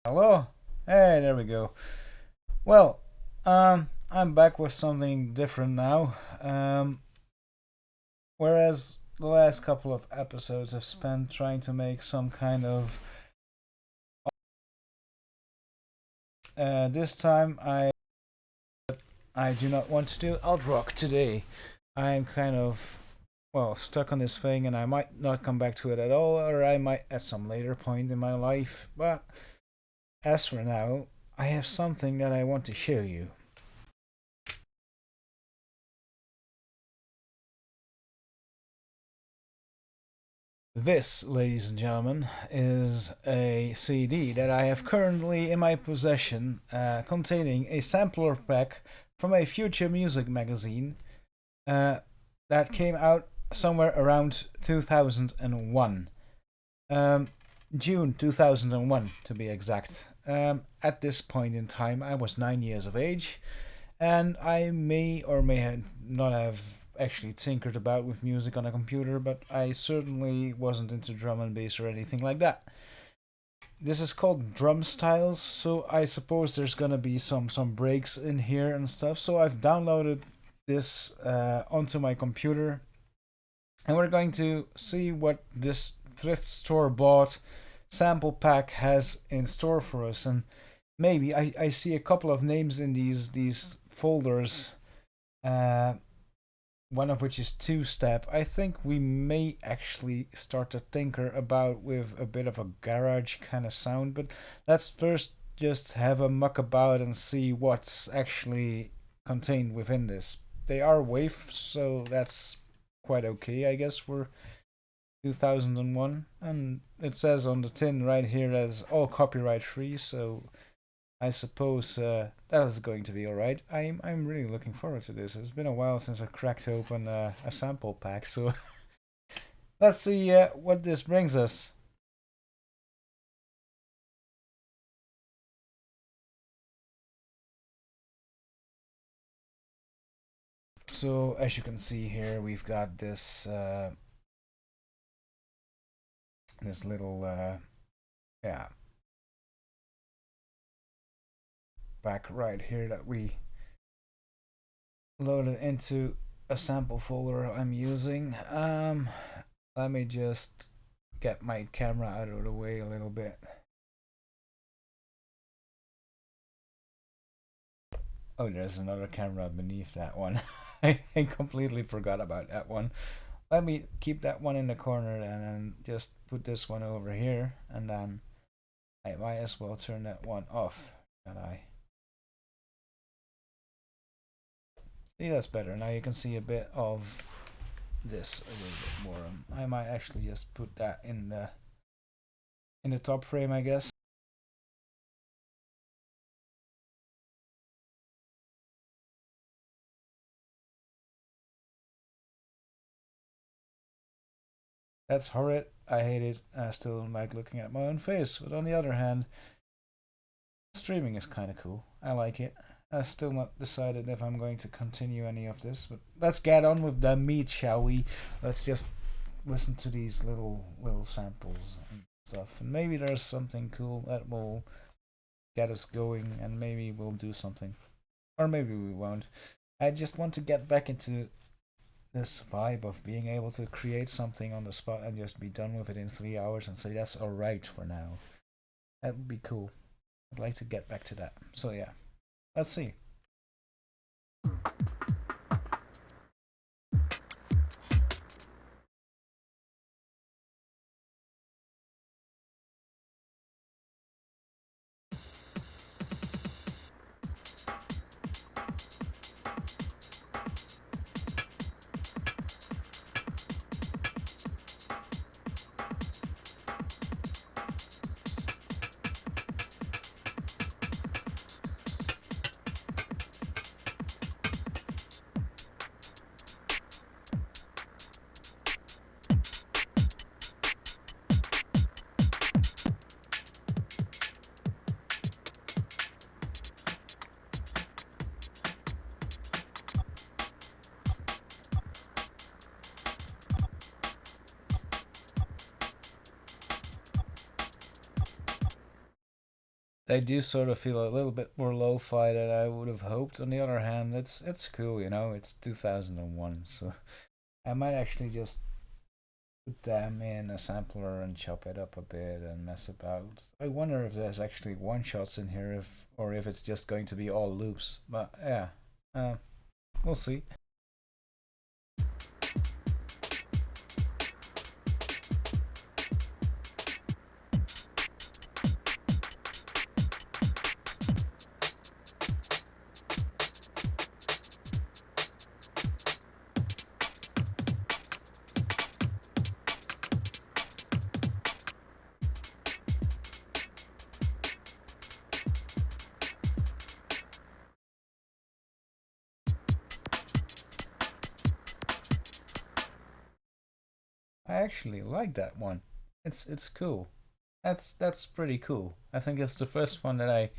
Hello? Hey, there we go. Well, I'm back with something different now. Whereas the last couple of episodes I've spent trying to make some kind of. This time I do not want to do alt rock today. I'm kind of stuck on this thing, and I might not come back to it at all, or I might at some later point in my life. But as for now, I have something that I want to show you. This, ladies and gentlemen, is a CD that I have currently in my possession containing a sampler pack from a future music magazine uh, that came out somewhere around 2001. Um, June 2001, to be exact. At this point in time, I was 9 years of age, and I may or may not have actually tinkered about with music on a computer, but I certainly wasn't into drum and bass or anything like that. This is called drum styles, so I suppose there's gonna be some breaks in here and stuff. So I've downloaded this onto my computer, and we're going to see what this thrift store bought sample pack has in store for us. And maybe I see a couple of names in these folders, uh, one of which is two step. I think we may actually start to tinker about with a bit of a garage kind of sound, but let's first just have a muck about and see what's actually contained within this. They are wave, so that's quite okay, I guess, for 2001. And it says on the tin right here as all copyright free, so I suppose that is going to be alright. I'm really looking forward to this. It's been a while since I cracked open a sample pack, so let's see what this brings us. So as you can see here, we've got this little yeah pack right here that we loaded into a sample folder I'm using. Let me just get my camera out of the way a little bit. Oh, there's another camera beneath that one. I completely forgot about that one. Let me keep that one in the corner and then just put this one over here, and then I might as well turn that one off. Can I? See, that's better. Now you can see a bit of this a little bit more. I might actually just put that in the top frame, I guess. That's horrid. I hate it. I still don't like looking at my own face. But on the other hand, streaming is kind of cool. I like it. I still not decided if I'm going to continue any of this, but let's get on with the meat, shall we? Let's just listen to these little samples and stuff, and maybe there's something cool that will get us going, and maybe we'll do something, or maybe we won't. I just want to get back into this vibe of being able to create something on the spot and just be done with it in 3 hours and say that's alright for now. That would be cool. I'd like to get back to that. So yeah, let's see. they do sort of feel a little bit more lo-fi than I would have hoped. On the other hand, it's cool, you know. It's 2001, so I might actually just put them in a sampler and chop it up a bit and mess about. I wonder if there's actually one shots in here, if or if it's just going to be all loops. But yeah, uh, we'll see. I actually like that one. It's cool. That's pretty cool. I think it's the first one that I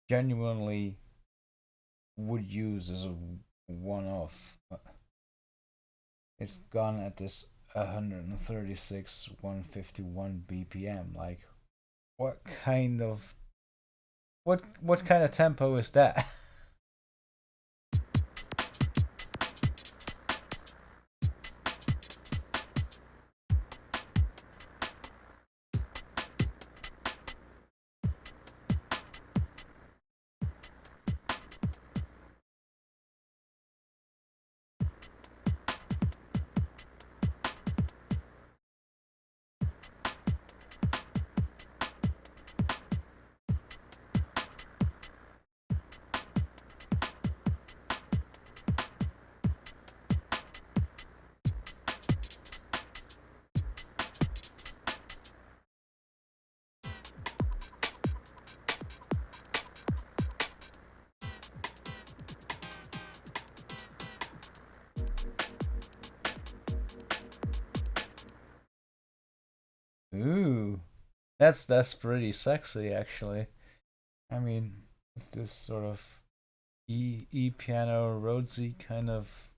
genuinely would use as a one-off. It's gone at this 136 151 BPM. Like, what kind of what kind of tempo is that? Ooh, that's pretty sexy actually. I mean, it's this sort of E piano Rhodesy kind of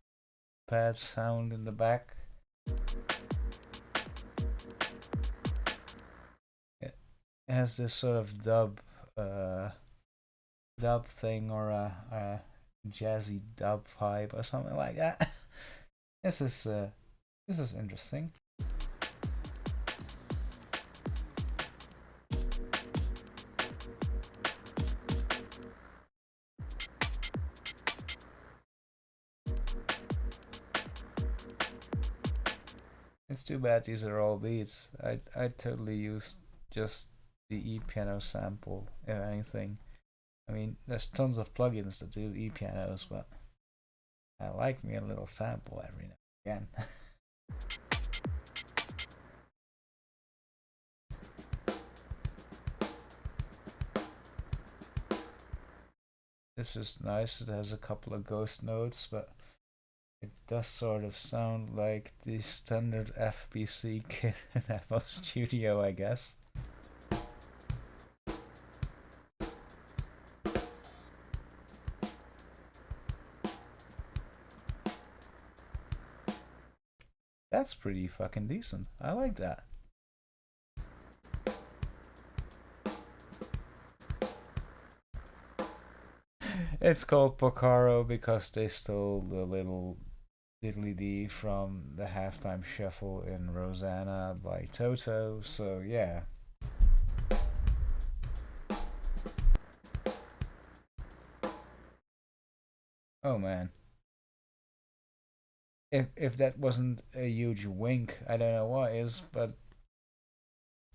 pad sound in the back. It has this sort of dub thing or a jazzy dub vibe or something like that. This is uh, this is interesting. It's too bad these are all beats. I totally use just the E piano sample, if anything. I mean, there's tons of plugins that do E pianos, but I like me a little sample every now and again. This is nice. It has a couple of ghost notes, but it does sort of sound like the standard FBC kit in FL Studio, I guess. That's pretty fucking decent. I like that. It's called Pocaro because they stole the little diddly dee from the halftime shuffle in Rosanna by Toto. So yeah. Oh man. If that wasn't a huge wink, I don't know what is, but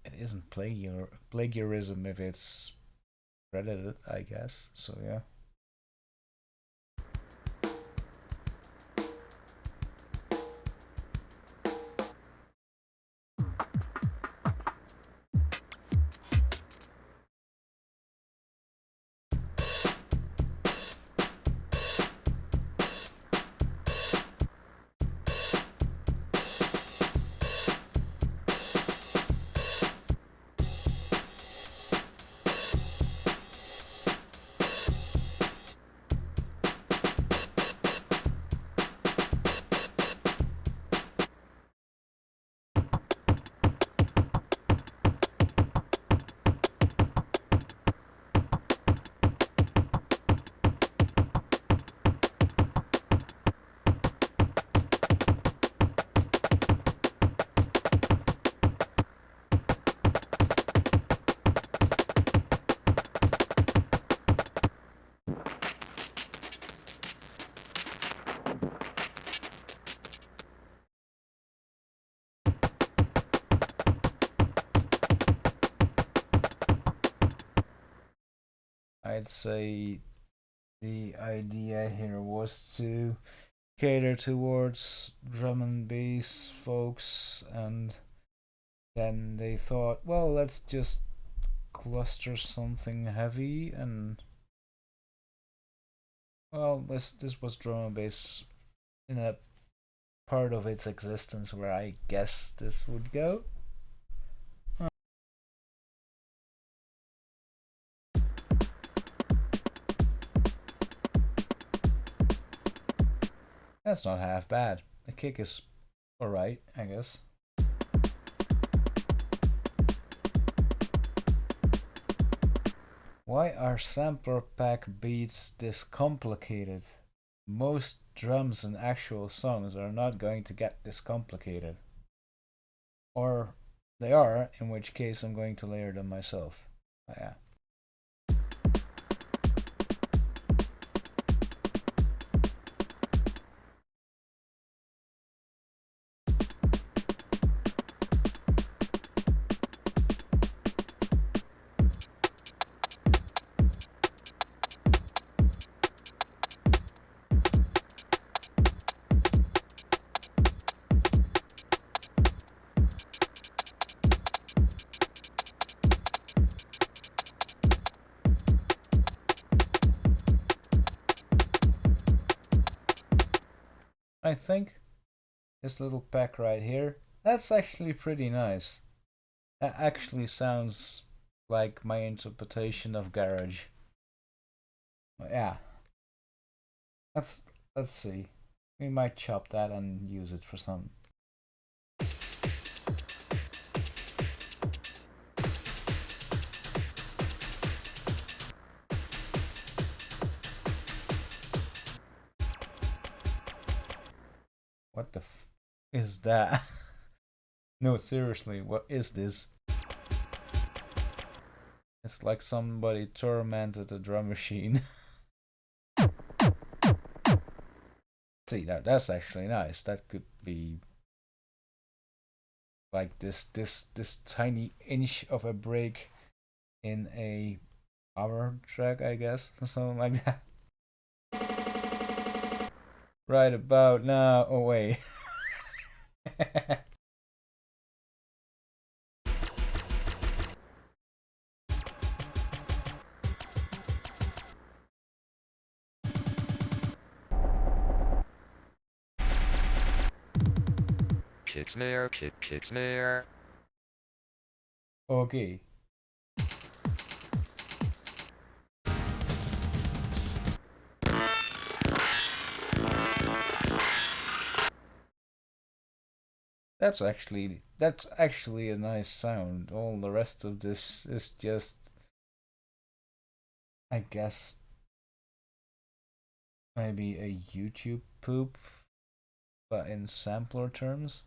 it isn't plagiarism if it's credited, I guess. So yeah. I'd say the idea here was to cater towards drum and bass folks, and then they thought, well, let's just cluster something heavy, and well, this was drum and bass in a part of its existence where I guess this would go. That's not half bad. The kick is alright, I guess. Why are sampler pack beats this complicated? Most drums in actual songs are not going to get this complicated. Or they are, in which case I'm going to layer them myself. But yeah. I think this little pack right here, that's actually pretty nice. That actually sounds like my interpretation of garage. But yeah. Let's see. We might chop that and use it for some. What the is that? No, seriously, what is this? It's like somebody tormented a drum machine. See, that's actually nice. That could be like this tiny inch of a break in a power track, I guess, or something like that. Right about now. Oh wait. Kick snare, kick snare. Okay. That's actually a nice sound. All the rest of this is just, I guess, maybe a YouTube poop, but in sampler terms.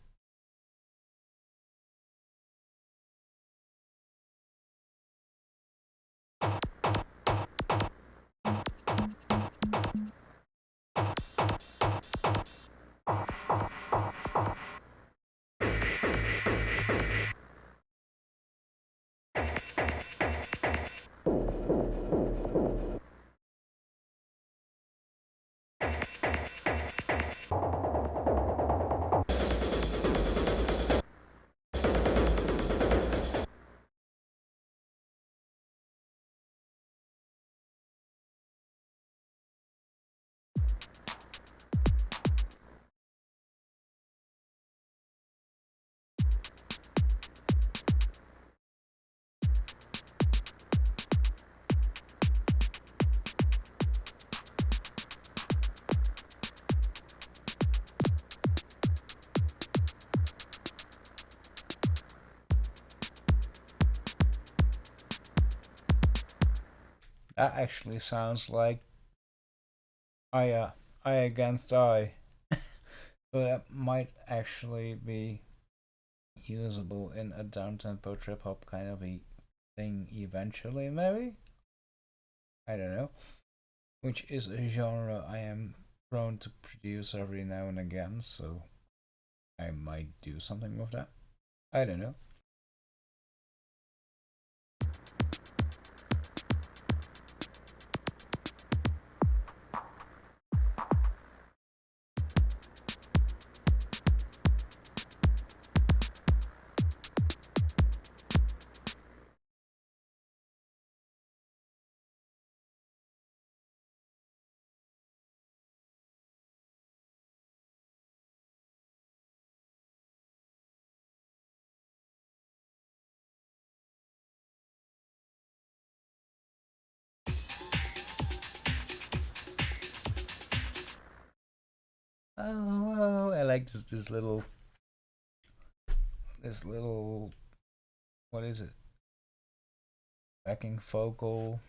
That actually sounds like eye against eye. So that might actually be usable in a downtempo trip hop kind of a thing eventually, maybe? I don't know. Which is a genre I am prone to produce every now and again, so I might do something with that. I don't know. Oh, I like this little what is it? Backing vocal.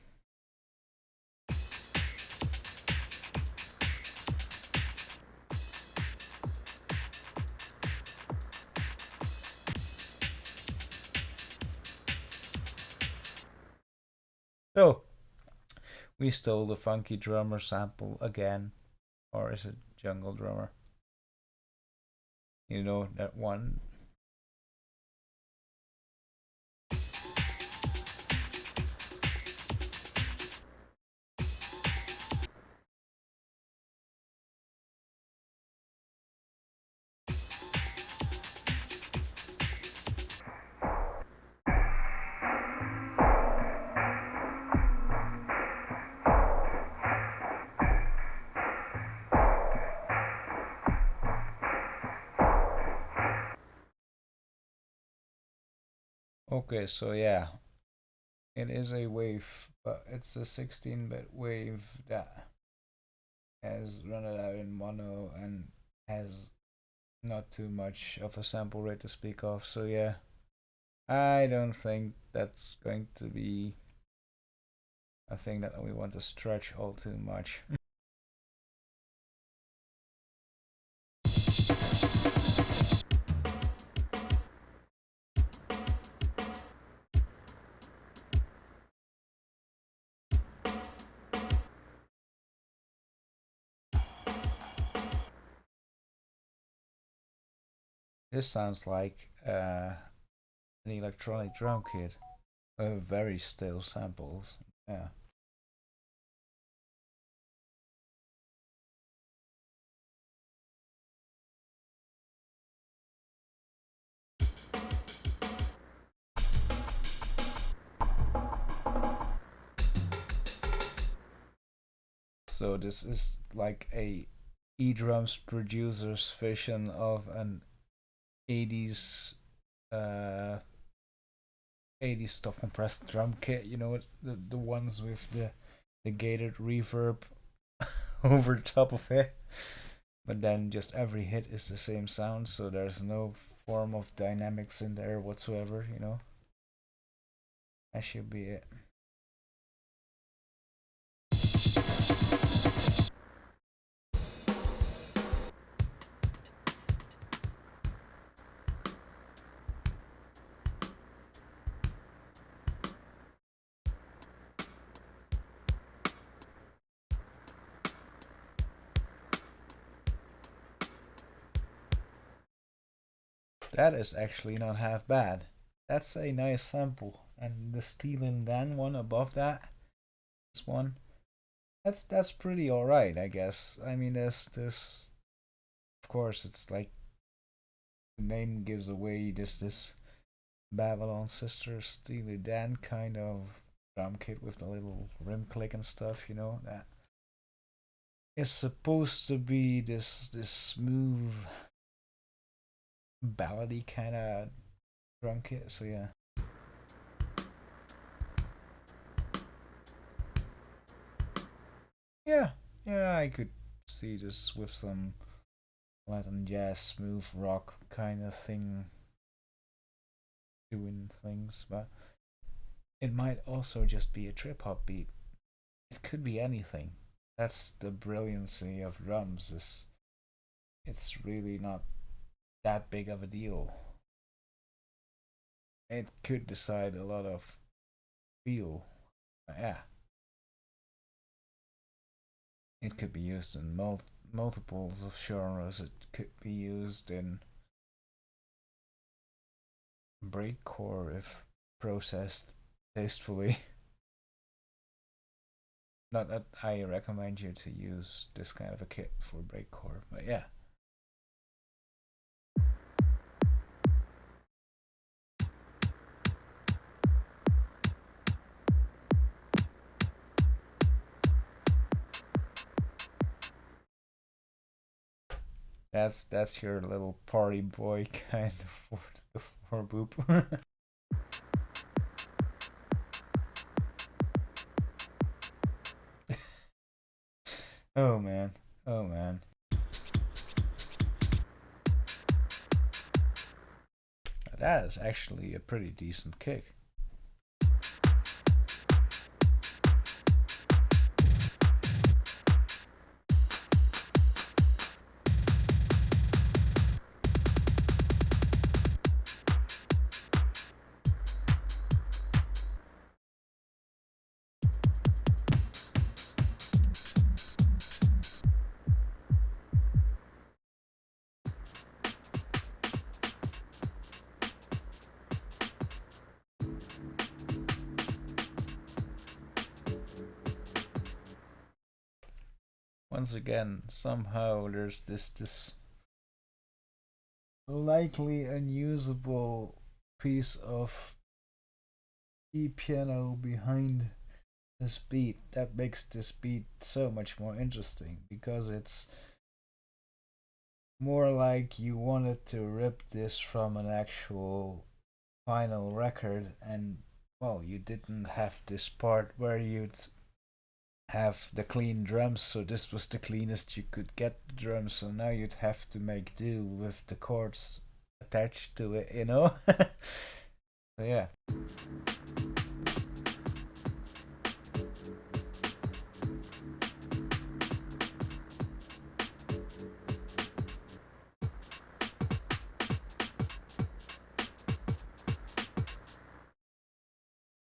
So we stole the funky drummer sample again, or is it jungle drummer? You know that one. Okay, so yeah, it is a wave, but it's a 16-bit wave that has run it out in mono and has not too much of a sample rate to speak of. So yeah, I don't think that's going to be a thing that we want to stretch all too much. This sounds like an electronic drum kit with very still samples. Yeah. So this is like a eDrums producer's vision of an 80s uh 80s stop compressed drum kit, you know, the ones with the gated reverb over the top of it. But then just every hit is the same sound, so there's no form of dynamics in there whatsoever, you know. That should be it. That is actually not half bad. That's a nice sample. And the Steelin Dan one above that, this one, that's pretty alright, I guess. I mean, this, of course, it's like the name gives away this Babylon Sister Steely Dan kind of drum kit with the little rim click and stuff, you know, that is supposed to be this smooth ballady kind of drum kit. So yeah. Yeah, yeah, I could see this with some Latin jazz, smooth rock kind of thing doing things, but it might also just be a trip hop beat. It could be anything. That's the brilliancy of drums. Is it's really not that big of a deal. It could decide a lot of feel. Yeah, it could be used in multiples of genres. It could be used in breakcore if processed tastefully. Not that I recommend you to use this kind of a kit for breakcore, but yeah. That's your little party boy kind of for boop. Oh man. Oh man. But that is actually a pretty decent kick. Once again, somehow there's this likely unusable piece of E piano behind this beat that makes this beat so much more interesting because it's more like you wanted to rip this from an actual vinyl record, and well, you didn't have this part where you'd have the clean drums, so this was the cleanest you could get the drums, so now you'd have to make do with the chords attached to it, you know? So yeah.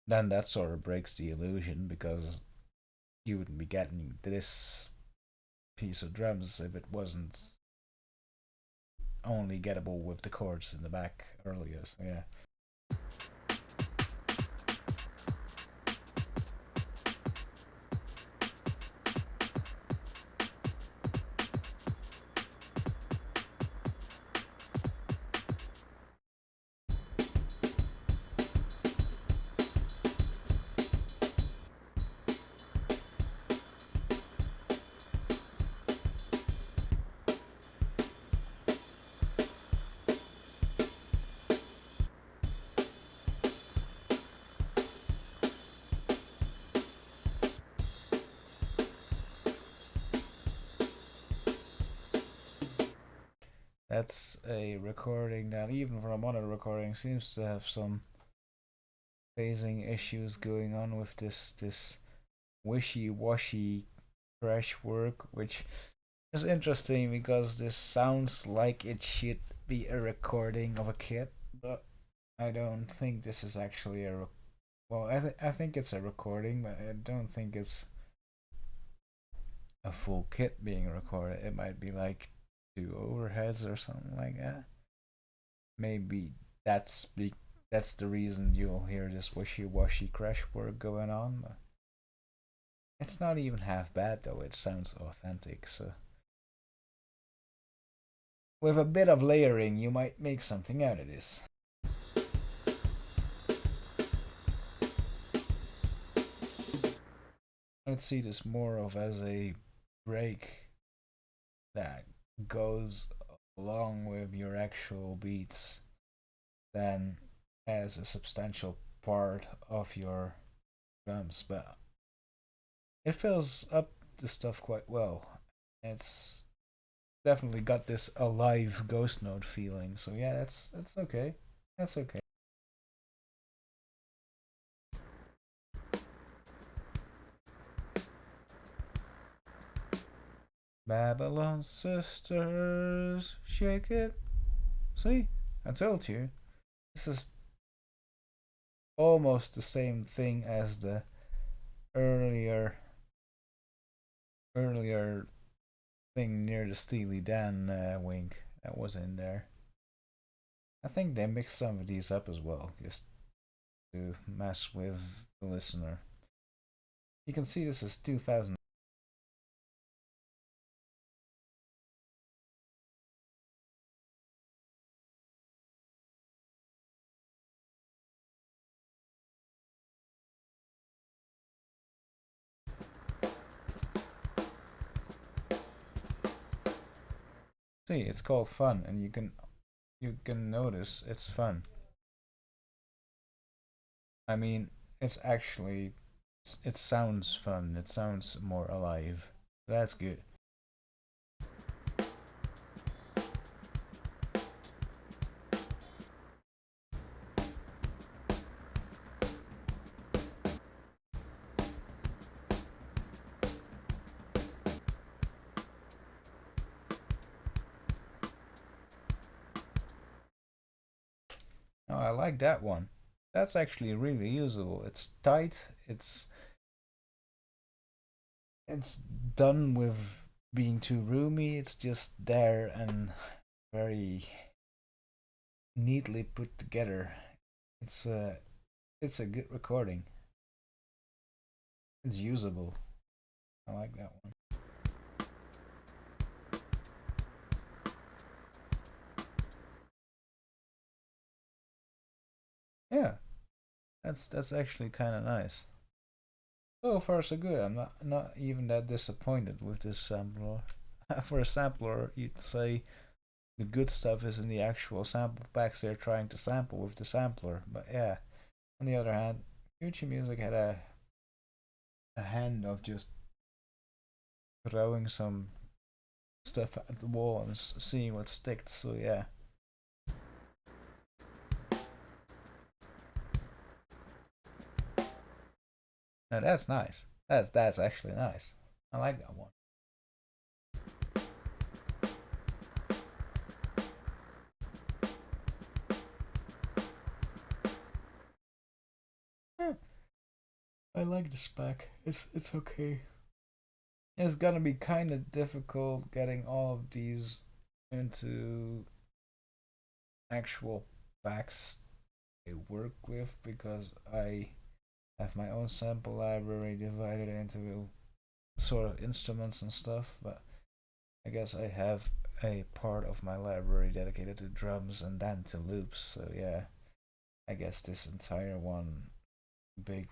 Then that sort of breaks the illusion because you wouldn't be getting this piece of drums if it wasn't only gettable with the chords in the back earlier. So yeah. That's a recording that, even from other recordings, seems to have some phasing issues going on with this wishy-washy crash work, which is interesting because this sounds like it should be a recording of a kit, but I don't think this is actually well, I think it's a recording, but I don't think it's a full kit being recorded. It might be like two overheads or something like that. Maybe that's the reason you'll hear this wishy-washy crash work going on. But it's not even half bad though. It sounds authentic. So with a bit of layering, you might make something out of this. I'd see this more of as a break that goes along with your actual beats than as a substantial part of your drums, but it fills up the stuff quite well. It's definitely got this alive ghost note feeling. So yeah, that's okay. That's okay. Babylon sisters, shake it. See, I told you. This is almost the same thing as the earlier earlier thing near the Steely Dan wink that was in there. I think they mixed some of these up as well, just to mess with the listener. You can see this is 2000. See, it's called fun, and you can notice it's fun. I mean, it's actually it sounds fun. It sounds more alive. That's good. Oh, I like that one. That's actually really usable. It's tight. It's done with being too roomy. It's just there and very neatly put together. It's a it's a good recording. It's usable. I like that one. Yeah, that's actually kind of nice. So far so good. I'm not even that disappointed with this sampler. For a sampler, you'd say the good stuff is in the actual sample packs they're trying to sample with the sampler. But yeah, on the other hand, Future Music had a hand of just throwing some stuff at the wall and seeing what sticks. So yeah, now that's nice. That's actually nice. I like that one. Yeah, I like the spec. It's okay. It's gonna be kind of difficult getting all of these into actual packs I work with because I have my own sample library divided into sort of instruments and stuff, but I guess I have a part of my library dedicated to drums and then to loops. So yeah, I guess this entire one big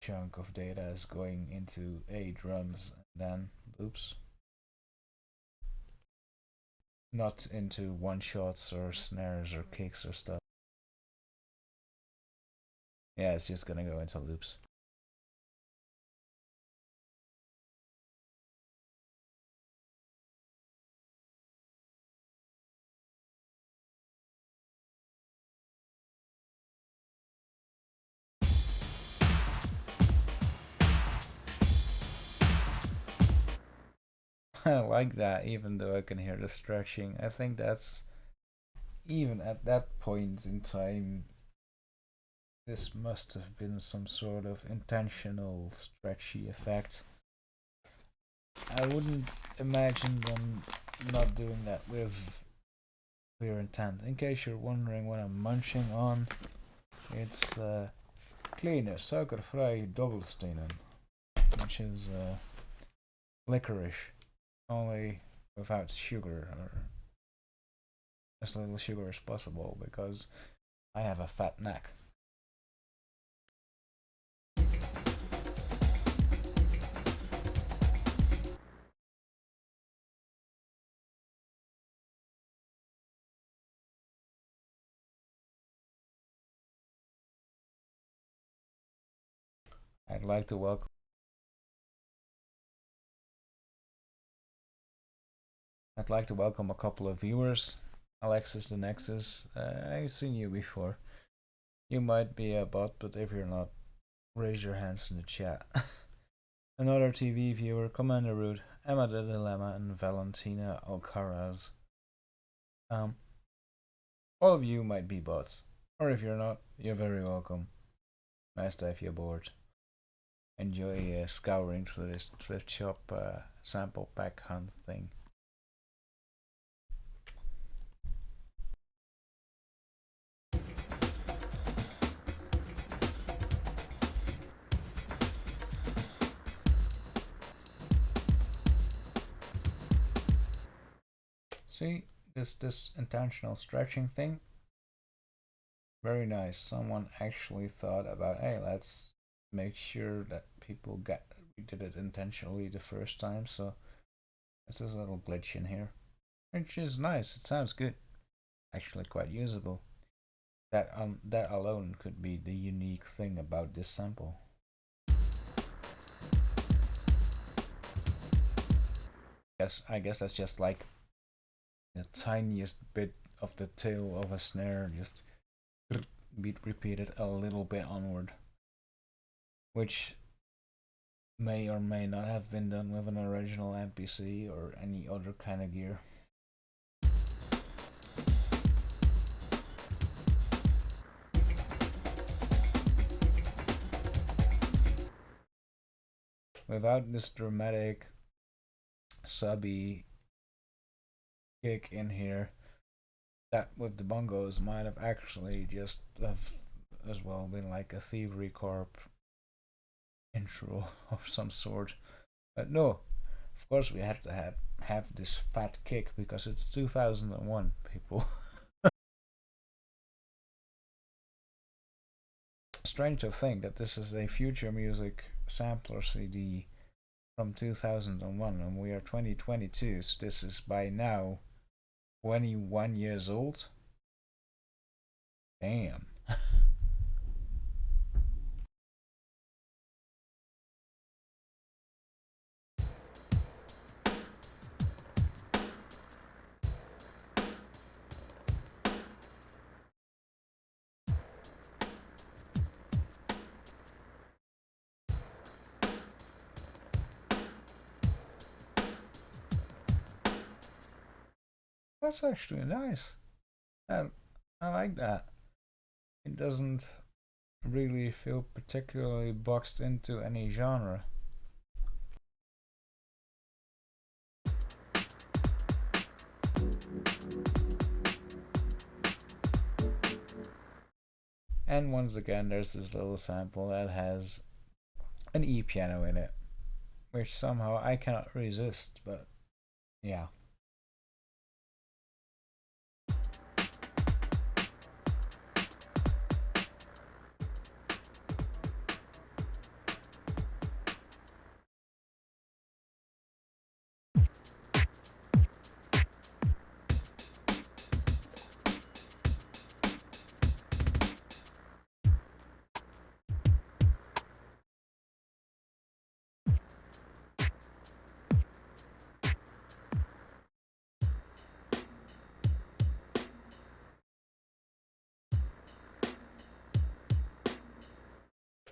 chunk of data is going into a drums and then loops, not into one shots or snares or kicks or stuff. Yeah, it's just gonna go into loops. I like that, even though I can hear the stretching. I think that's even at that point in time, this must have been some sort of intentional stretchy effect. I wouldn't imagine them not doing that with clear intent. In case you're wondering what I'm munching on, it's Kleine suikervrij dobbelstenen, which is licorice, only without sugar or as little sugar as possible because I have a fat neck. I'd like to welcome I'd like to welcome a couple of viewers. Alexis the Nexus, I've seen you before. You might be a bot, but if you're not, raise your hands in the chat. Another TV viewer, Commander Root, Emma the Dilemma, and Valentina Alcaraz. Um, all of you might be bots, or if you're not, you're very welcome. Nice to have you aboard. Enjoy scouring through this thrift shop sample pack hunt thing. See this intentional stretching thing? Very nice. Someone actually thought about, hey, let's make sure that people get we did it intentionally the first time, so there's a little glitch in here. Which is nice, it sounds good. Actually quite usable. That alone could be the unique thing about this sample. I guess that's just like the tiniest bit of the tail of a snare just be repeated a little bit onward, which may or may not have been done with an original MPC or any other kind of gear. without this dramatic subby kick in here, that with the bongos might have actually just have as well been like a Thievery Corp intro of some sort. But no, of course we had to have this fat kick because it's 2001, people. Strange to think that this is a future music sampler CD from 2001 and we are 2022, so this is by now 21 years old. Damn. That's actually nice. I, I like that. It doesn't really feel particularly boxed into any genre. And once again, there's this little sample that has an E piano in it, which somehow I cannot resist, but yeah.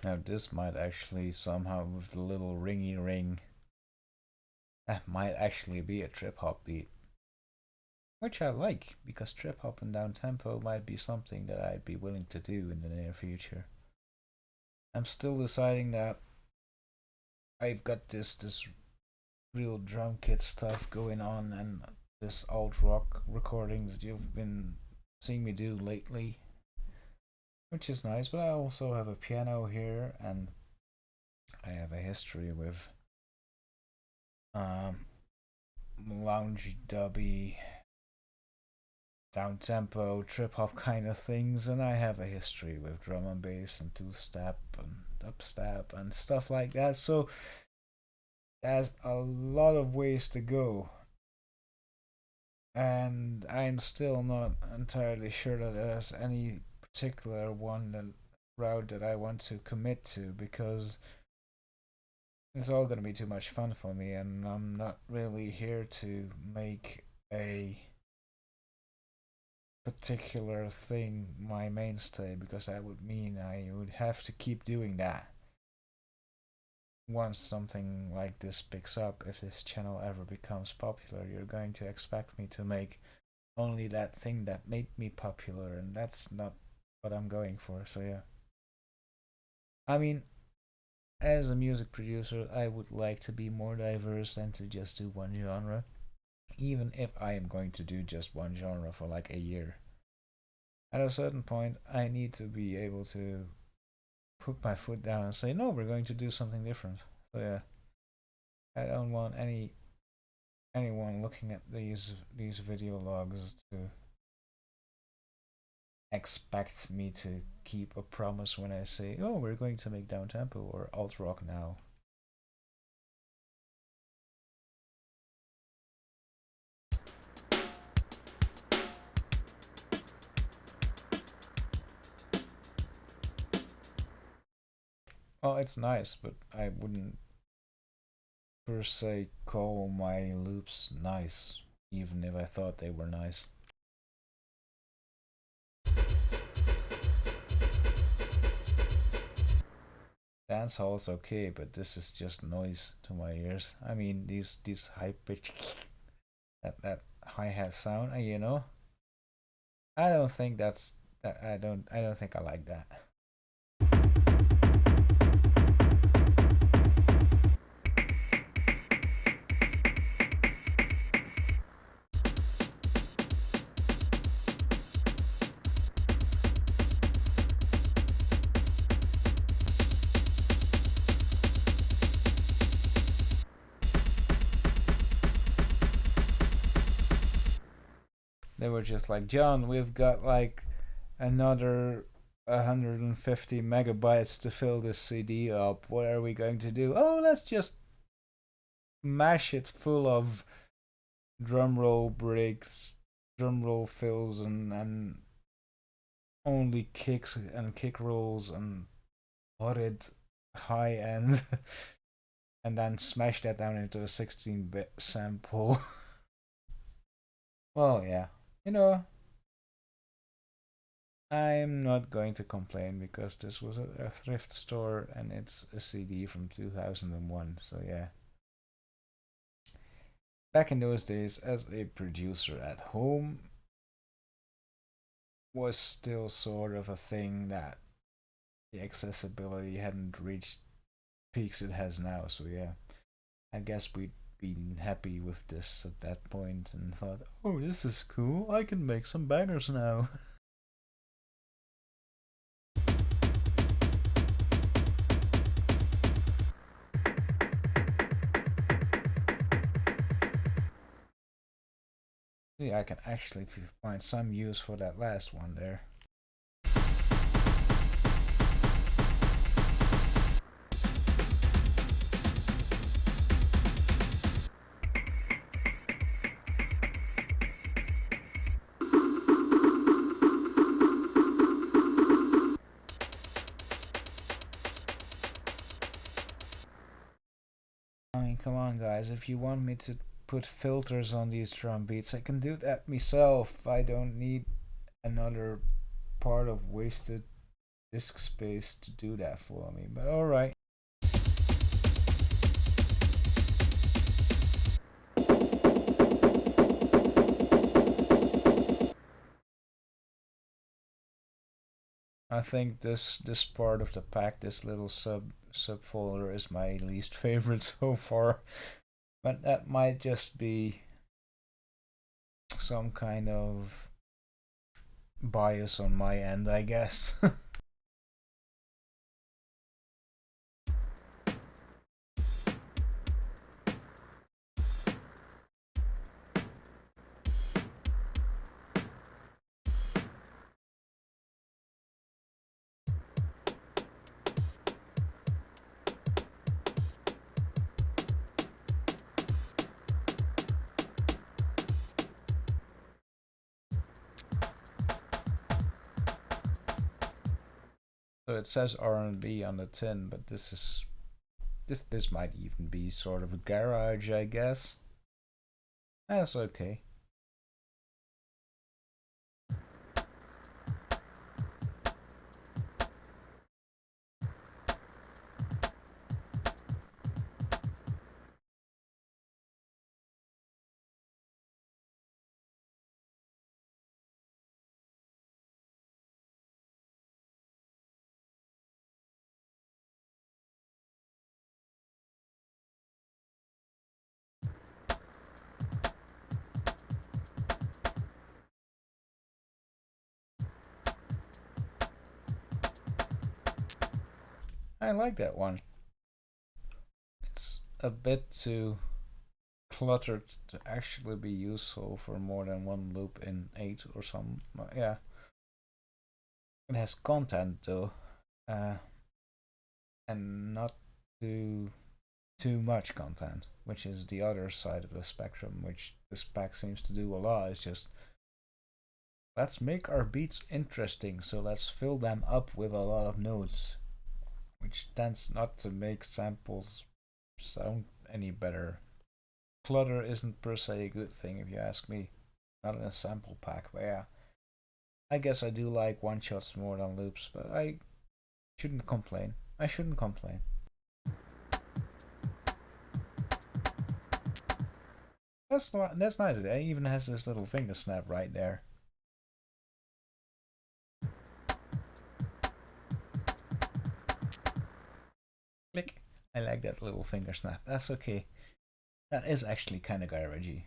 Now this might actually somehow with the little ringy ring, that might actually be a trip hop beat. Which I like, because trip hop and down tempo might be something that I'd be willing to do in the near future. I'm still deciding that I've got this real drum kit stuff going on and this alt rock recording that you've been seeing me do lately, which is nice. But I also have a piano here, and I have a history with um, lounge dubby, down tempo, trip hop kind of things, and I have a history with drum and bass and two step and dubstep and stuff like that. So there's a lot of ways to go, and I'm still not entirely sure that there's any particular one that route that I want to commit to because it's all going to be too much fun for me, and I'm not really here to make a particular thing my mainstay because that would mean I would have to keep doing that. Once something like this picks up, if this channel ever becomes popular, you're going to expect me to make only that thing that made me popular, and that's not what I'm going for, so yeah. I mean, as a music producer, I would like to be more diverse than to just do one genre, even if I am going to do just one genre for like a year. At a certain point, I need to be able to put my foot down and say, no, we're going to do something different. So yeah, I don't want anyone looking at these video logs to expect me to keep a promise when I say, oh, we're going to make down tempo or alt rock now. Oh, it's nice, but I wouldn't per se call my loops nice, even if I thought they were nice. Dancehall's okay, but this is just noise to my ears. I mean, these high pitch, that hi hat sound, you know. I don't think that's that. I don't think I like that. they were just like, John, we've got like another 150 megabytes to fill this CD up. What are we going to do? Oh, let's just mash it full of drum roll breaks, drum roll fills, and only kicks and kick rolls and horrid high end, and then smash that down into a 16-bit sample. Well, yeah, you know, I'm not going to complain because this was a thrift store and it's a CD from 2001, so yeah. Back in those days, as a producer at home, was still sort of a thing that the accessibility hadn't reached peaks it has now, so yeah. I guess we'd been happy with this at that point and thought, oh, this is cool, I can make some bangers now. See, I can actually find some use for that last one there. I mean, come on, guys. If you want me to put filters on these drum beats, I can do that myself. I don't need another part of wasted disk space to do that for me. But alright. I think this part of the pack, this little subfolder, is my least favorite so far. But that might just be some kind of bias on my end, I guess. So it says R&B on the tin, but this might even be sort of a garage, I guess. That's okay. I like that one. It's a bit too cluttered to actually be useful for more than one loop in 8 or some. Yeah. It has content though, and not too much content, which is the other side of the spectrum, which this pack seems to do a lot. It's just, let's make our beats interesting, so let's fill them up with a lot of notes, which tends not to make samples sound any better. Clutter isn't per se a good thing if you ask me. Not in a sample pack, but yeah. I guess I do like one shots more than loops, but I shouldn't complain. I shouldn't complain. That's nice. It even has this little finger snap right there. Click. I like that little finger snap. That's okay. That is actually kind of garagey.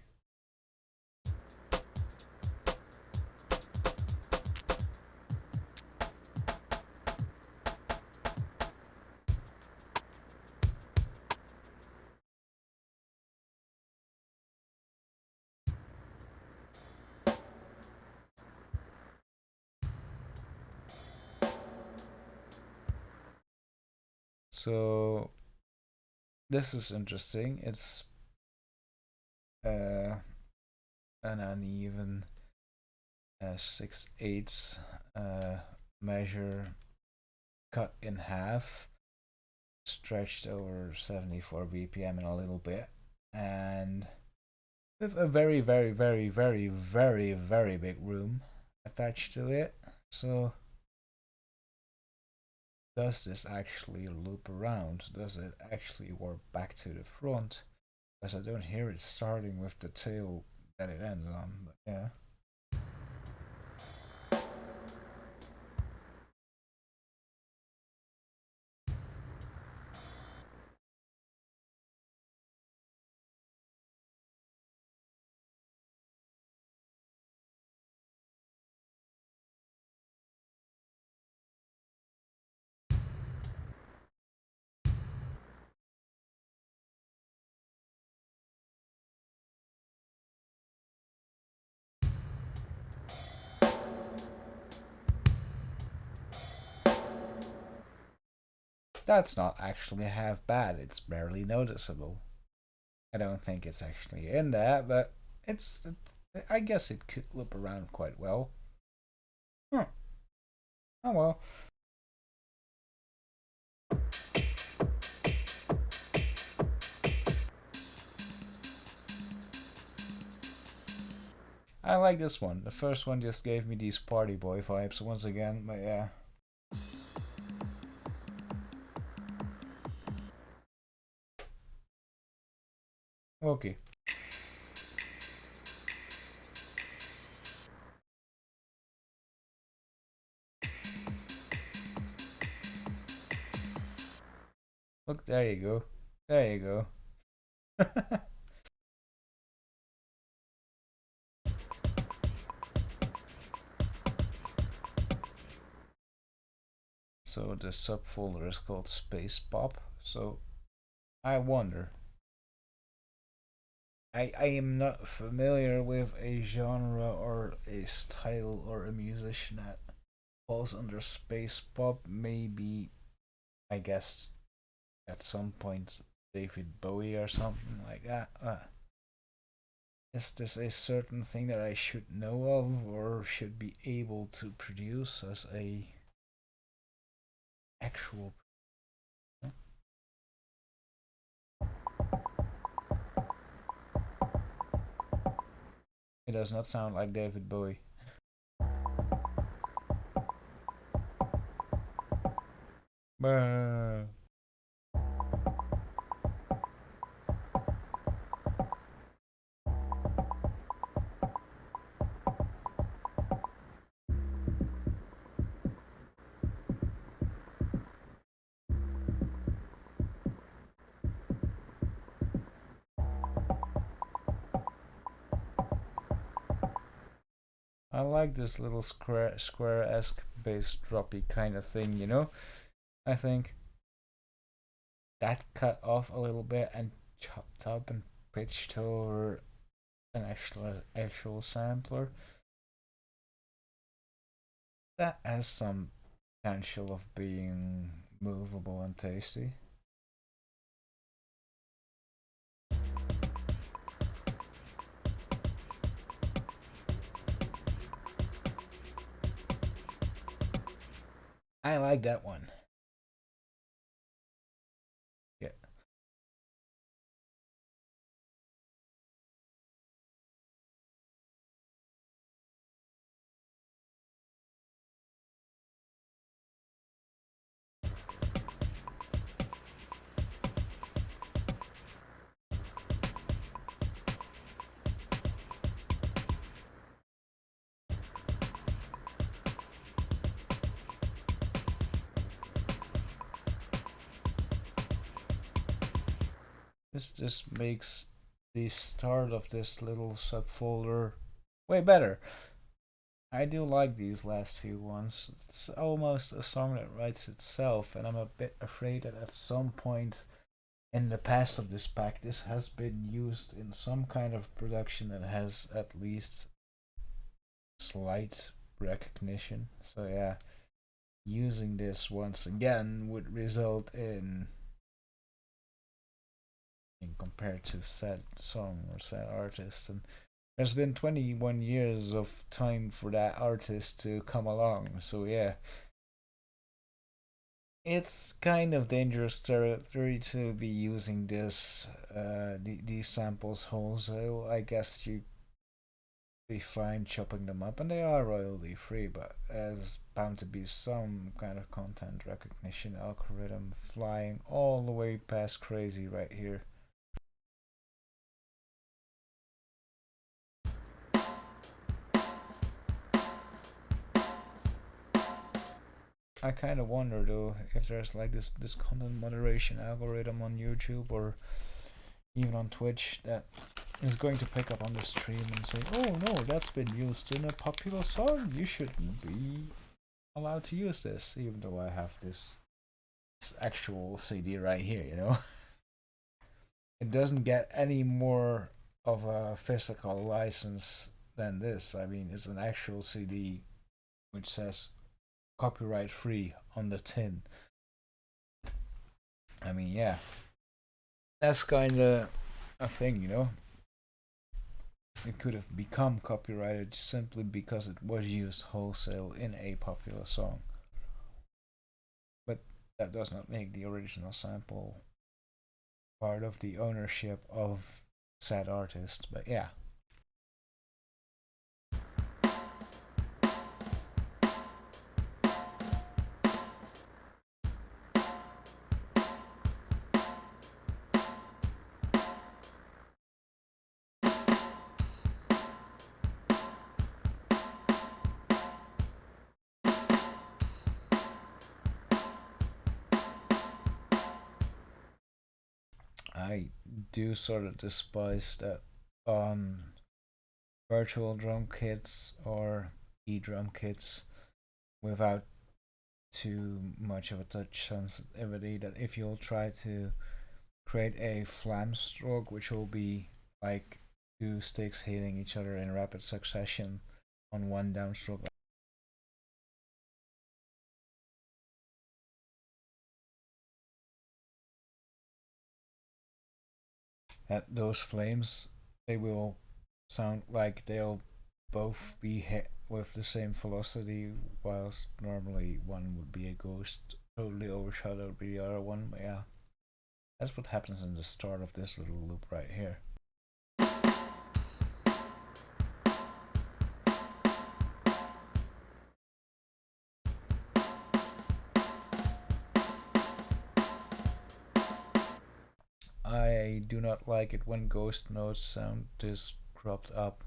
So this is interesting. It's an uneven 6/8 measure cut in half, stretched over 74 BPM and a little bit, and with a very, very, very, very, very, very big room attached to it. So, does this actually loop around? Does it actually work back to the front? Because I don't hear it starting with the tail that it ends on, but yeah. That's not actually half bad, it's barely noticeable. I don't think it's actually in there, but it's. I guess it could loop around quite well. Huh. Oh well. I like this one. The first one just gave me these party boy vibes once again, but yeah. Okay. Look, there you go. There you go. So the subfolder is called Space Pop. So I wonder. I am not familiar with a genre or a style or a musician that falls under space pop. Maybe, I guess, at some point, David Bowie or something like that. Is this a certain thing that I should know of or should be able to produce as a actual? It does not sound like David Bowie. Bah. I like this little square-esque bass droppy kind of thing, you know? I think that cut off a little bit and chopped up and pitched over an actual sampler. That has some potential of being movable and tasty. I like that one. Yeah. This just makes the start of this little subfolder way better. I do like these last few ones. It's almost a song that writes itself, and I'm a bit afraid that at some point in the past of this pack, this has been used in some kind of production that has at least slight recognition. So yeah, using this once again would result in compared to said song or said artist. And there's been 21 years of time for that artist to come along. So yeah, it's kind of dangerous territory to be using these samples wholesale. I guess you be fine chopping them up, and they are royalty free, but there's bound to be some kind of content recognition algorithm flying all the way past crazy right here. I kind of wonder though if there's like this content moderation algorithm on YouTube or even on Twitch that is going to pick up on the stream and say, "Oh no, that's been used in a popular song. You shouldn't be allowed to use this," even though I have this actual CD right here. It doesn't get any more of a physical license than this. I mean, it's an actual CD which says copyright free on the tin. I mean, yeah, that's kind of a thing. It could have become copyrighted simply because it was used wholesale in a popular song. But that does not make the original sample part of the ownership of said artist. But yeah. I do sort of despise that on virtual drum kits or e-drum kits without too much of a touch sensitivity, that if you'll try to create a flam stroke which will be like two sticks hitting each other in rapid succession on one downstroke, that those flames, they will sound like they'll both be hit with the same velocity, whilst normally one would be a ghost totally overshadowed by the other one. But yeah, that's what happens in the start of this little loop right here. I do not like it when ghost notes sound this cropped up.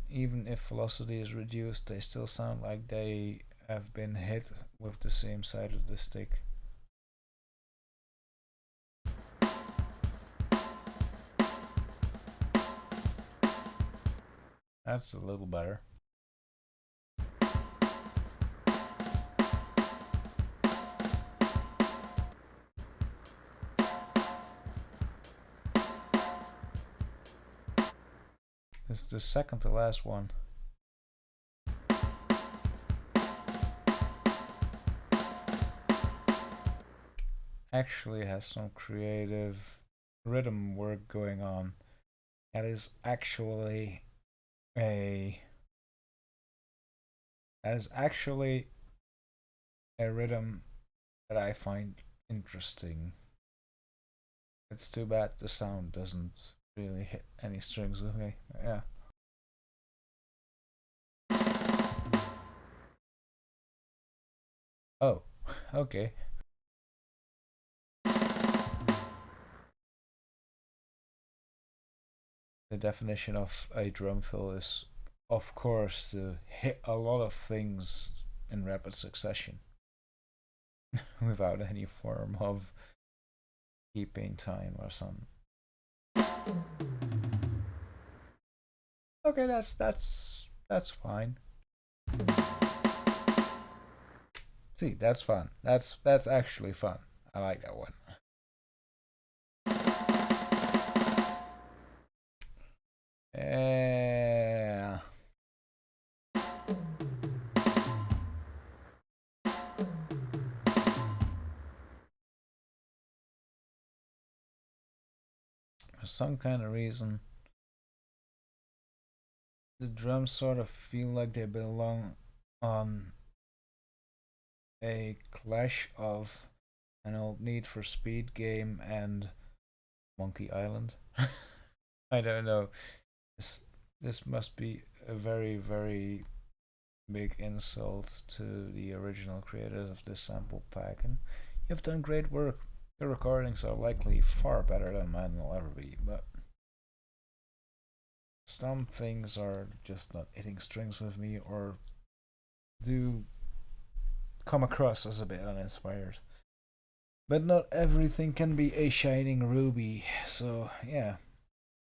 Even if velocity is reduced, they still sound like they have been hit with the same side of the stick. That's a little better. It's the second to last one. Actually has some creative rhythm work going on. That is actually a that is actually a rhythm that I find interesting. It's too bad the sound doesn't really hit any strings with me. Yeah. Oh, okay. The definition of a drum fill is, of course, to hit a lot of things in rapid succession without any form of keeping time or something. Okay, that's fine. See, that's fun. That's actually fun. I like that one. Yeah. For some kind of reason, the drums sort of feel like they belong on a clash of an old Need for Speed game and Monkey Island. I don't know. This this must be a very very big insult to the original creators of this sample pack, and you've done great work. Your recordings are likely far better than mine will ever be, but some things are just not hitting strings with me or do come across as a bit uninspired. But not everything can be a shining ruby, so yeah,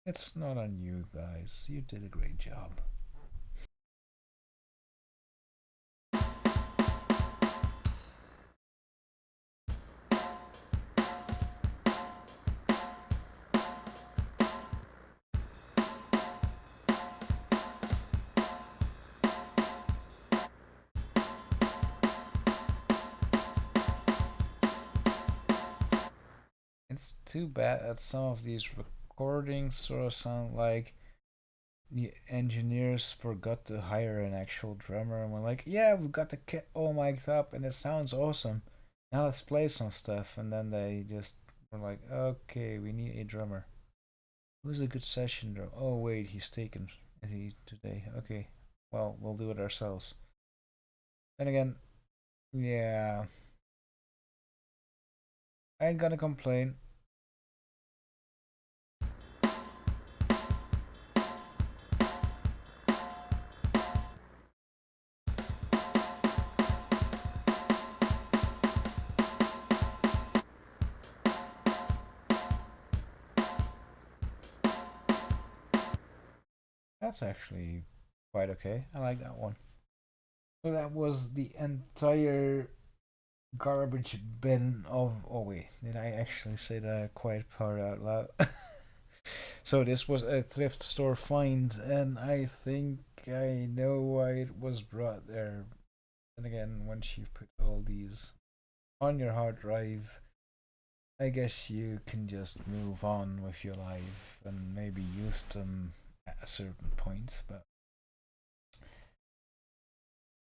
it's not on you guys. You did a great job. It's too bad that some of these recordings sort of sound like the engineers forgot to hire an actual drummer and were like, yeah, we've got the kit all mic'd up and it sounds awesome. Now let's play some stuff. And then they just were like, okay, we need a drummer. Who's a good session drummer? Oh, wait, he's taken. Is he today? Okay, well, we'll do it ourselves. Then again, yeah, I ain't gonna complain. That's actually quite okay. I like that one. So that was the entire garbage bin of. Oh wait, did I actually say that quiet part out loud? So this was a thrift store find, and I think I know why it was brought there. And again, once you've put all these on your hard drive, I guess you can just move on with your life and maybe use them at a certain point. But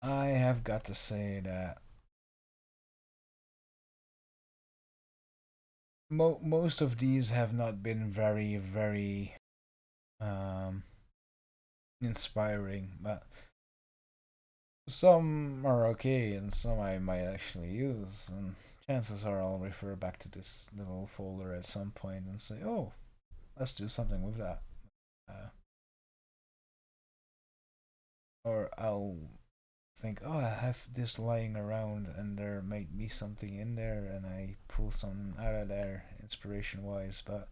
I have got to say that most of these have not been very um, inspiring, but some are okay and some I might actually use. And chances are I'll refer back to this little folder at some point and say, oh, let's do something with that. Uh, or I'll think, oh, I have this lying around and there might be something in there and I pull something out of there inspiration wise. But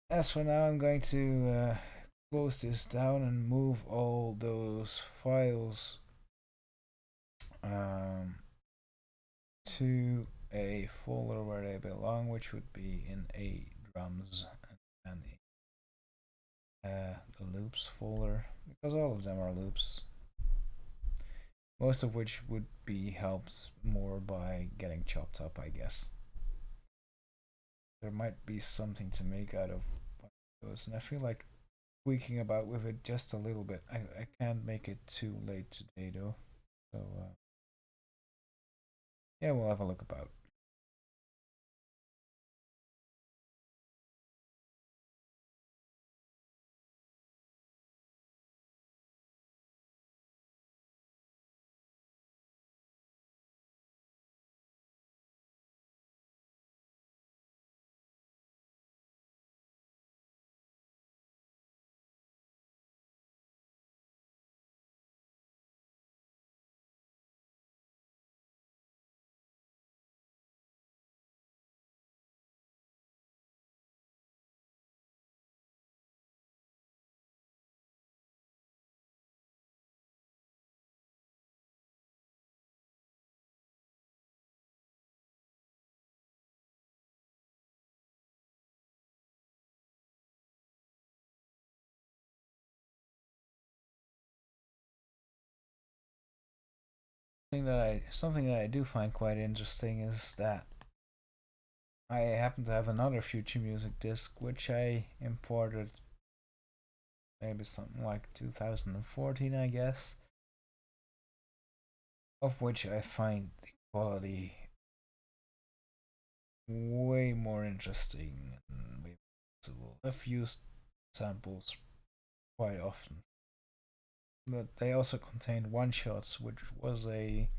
as for now, I'm going to close this down and move all those files um, to a folder where they belong, which would be in a drums and the loops folder, because all of them are loops. Most of which would be helped more by getting chopped up, I guess. There might be something to make out of those, and I feel like tweaking about with it just a little bit. I can't make it too late today though, so yeah, we'll have a look about. Something that I do find quite interesting is that I happen to have another Future Music disc which I imported maybe something like 2014, I guess, of which I find the quality way more interesting and way possible. I've used samples quite often, but they also contained one shots, which was a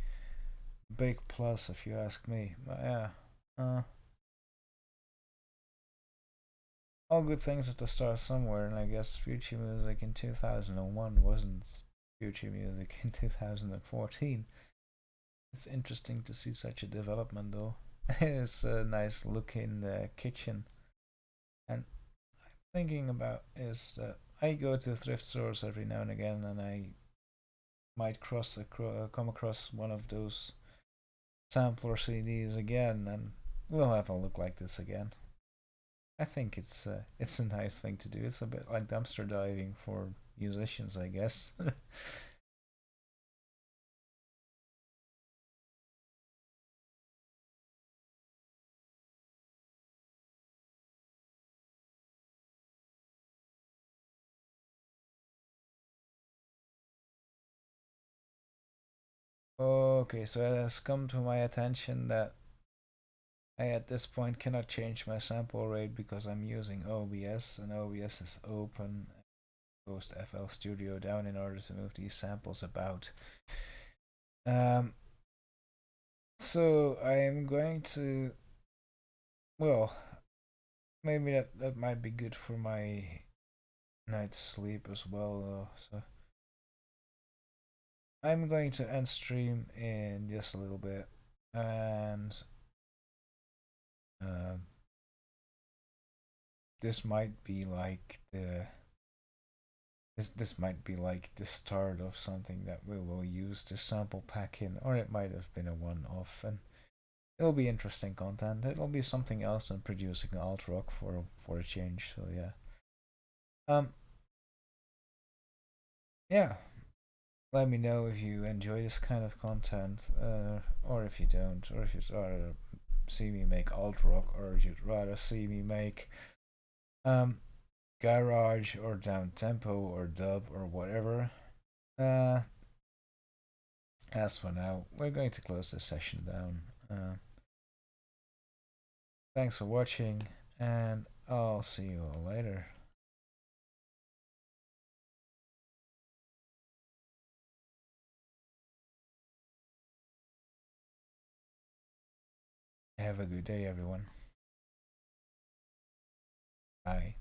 big plus if you ask me. But yeah, all good things have to start somewhere, and I guess Future Music in 2001 wasn't Future Music in 2014. It's interesting to see such a development, though. It's a nice look in the kitchen, and thinking about is that I go to thrift stores every now and again, and I might come across one of those sampler CDs again, and we'll have a look like this again. I think it's a nice thing to do. It's a bit like dumpster diving for musicians, I guess. Okay, so it has come to my attention that I at this point cannot change my sample rate because I'm using OBS, and OBS is open. Post FL Studio down in order to move these samples about. Um, so I am going to, well, maybe that might be good for my night's sleep as well, though. So I'm going to end stream in just a little bit, and um, this might be like this might be like the start of something that we will use to sample pack in, or it might have been a one-off, and it'll be interesting content. It'll be something else than producing alt rock for a change. So yeah, um, yeah. Let me know if you enjoy this kind of content, or if you don't, or if you'd rather see me make alt rock, or you'd rather see me make um garage or down tempo or dub or whatever. Uh, as for now, we're going to close this session down. Thanks for watching, and I'll see you all later. Have a good day, everyone. Bye.